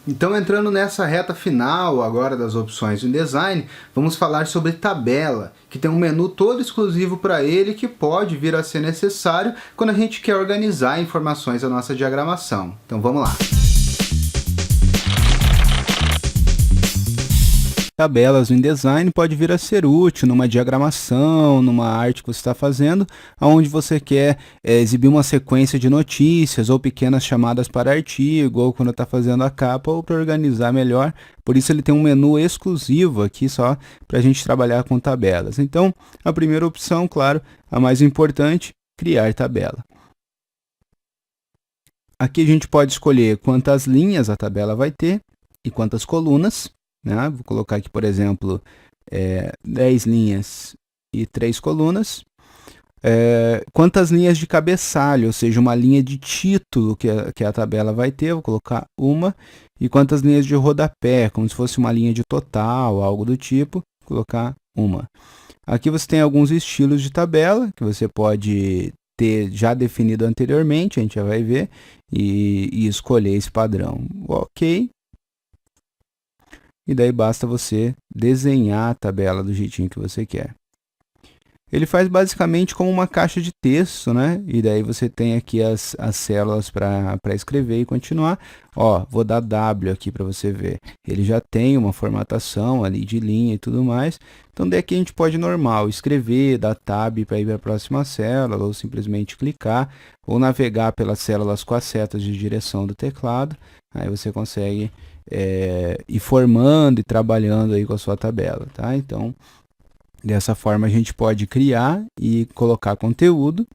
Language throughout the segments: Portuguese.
Então, entrando nessa reta final agora das opções do InDesign, vamos falar sobre tabela, que tem um menu todo exclusivo para ele que pode vir a ser necessário quando a gente quer organizar informações da nossa diagramação. Então vamos lá. Tabelas no InDesign pode vir a ser útil numa diagramação, numa arte que você está fazendo, onde você quer exibir uma sequência de notícias ou pequenas chamadas para artigo, ou quando está fazendo a capa, ou para organizar melhor. Por isso ele tem um menu exclusivo aqui só para a gente trabalhar com tabelas. Então, a primeira opção, claro, a mais importante, criar tabela. Aqui a gente pode escolher quantas linhas a tabela vai ter e quantas colunas. Vou colocar aqui, por exemplo, 10 linhas e 3 colunas. Quantas linhas de cabeçalho, ou seja, uma linha de título que a tabela vai ter, vou colocar uma. E quantas linhas de rodapé, como se fosse uma linha de total, algo do tipo, vou colocar uma. Aqui você tem alguns estilos de tabela que você pode ter já definido anteriormente, a gente já vai ver, e escolher esse padrão. Ok. E daí basta você desenhar a tabela do jeitinho que você quer. Ele faz basicamente como uma caixa de texto, né? E daí você tem aqui as células para escrever e continuar. Ó, vou dar W aqui para você ver. Ele já tem uma formatação ali de linha e tudo mais. Então daqui a gente pode normal escrever, dar Tab para ir para a próxima célula, ou simplesmente clicar, ou navegar pelas células com as setas de direção do teclado. Aí você consegue ir formando e trabalhando aí com a sua tabela, tá? Então, dessa forma a gente pode criar e colocar conteúdo.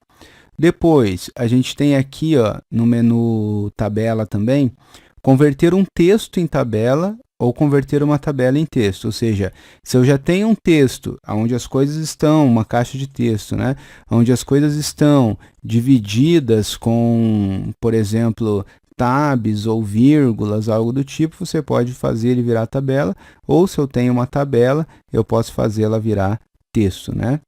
Depois, a gente tem aqui, ó, no menu tabela também, converter um texto em tabela ou converter uma tabela em texto. Ou seja, se eu já tenho um texto onde as coisas estão, uma caixa de texto, né, onde as coisas estão divididas com, por exemplo, tabs ou vírgulas, algo do tipo, você pode fazer ele virar tabela, ou se eu tenho uma tabela, eu posso fazê-la virar texto, né?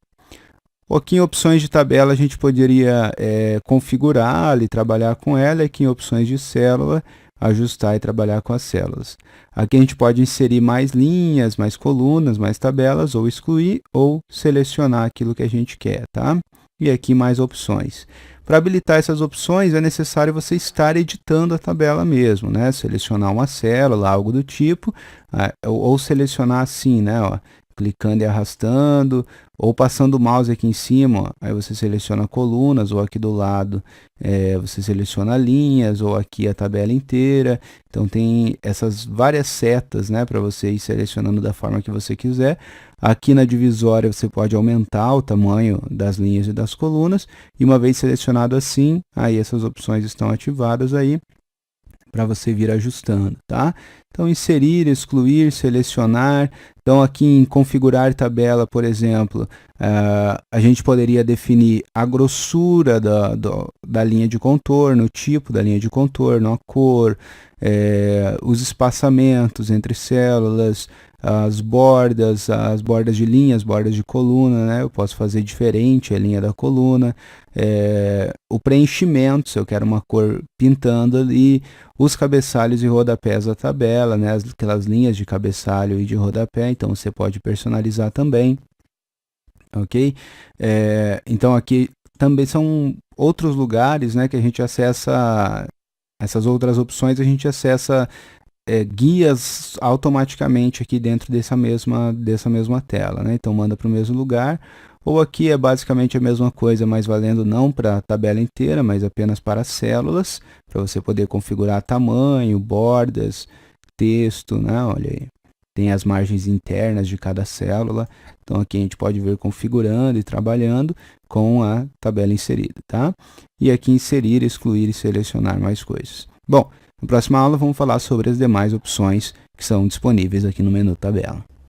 Aqui em opções de tabela a gente poderia configurá-la e trabalhar com ela, aqui em opções de célula, ajustar e trabalhar com as células. Aqui a gente pode inserir mais linhas, mais colunas, mais tabelas, ou excluir, ou selecionar aquilo que a gente quer, tá? E aqui mais opções. Para habilitar essas opções, é necessário você estar editando a tabela mesmo, né? Selecionar uma célula, algo do tipo, ou selecionar assim, né? Ó, clicando e arrastando, ou passando o mouse aqui em cima, ó, aí você seleciona colunas, ou aqui do lado você seleciona linhas, ou aqui a tabela inteira. Então tem essas várias setas, né, para você ir selecionando da forma que você quiser. Aqui na divisória você pode aumentar o tamanho das linhas e das colunas, e uma vez selecionado assim, aí essas opções estão ativadas aí, para você vir ajustando, tá? Então, inserir, excluir, selecionar. Então, aqui em configurar tabela, por exemplo, a gente poderia definir a grossura da linha de contorno, o tipo da linha de contorno, a cor, os espaçamentos entre células, as bordas de linha, as bordas de coluna, né? Eu posso fazer diferente a linha da coluna, o preenchimento, se eu quero uma cor pintando ali, os cabeçalhos e rodapés da tabela, né? Aquelas linhas de cabeçalho e de rodapé, então você pode personalizar também, ok? Então aqui também são outros lugares, né, que a gente acessa, essas outras opções a gente acessa guias automaticamente aqui dentro dessa mesma tela, né? Então manda para o mesmo lugar, ou aqui é basicamente a mesma coisa, mas valendo não para a tabela inteira, mas apenas para as células, para você poder configurar tamanho, bordas, texto, né? Olha aí, tem as margens internas de cada célula, então aqui a gente pode ver configurando e trabalhando com a tabela inserida, tá? E aqui inserir, excluir e selecionar mais coisas. Bom, na próxima aula vamos falar sobre as demais opções que são disponíveis aqui no menu tabela.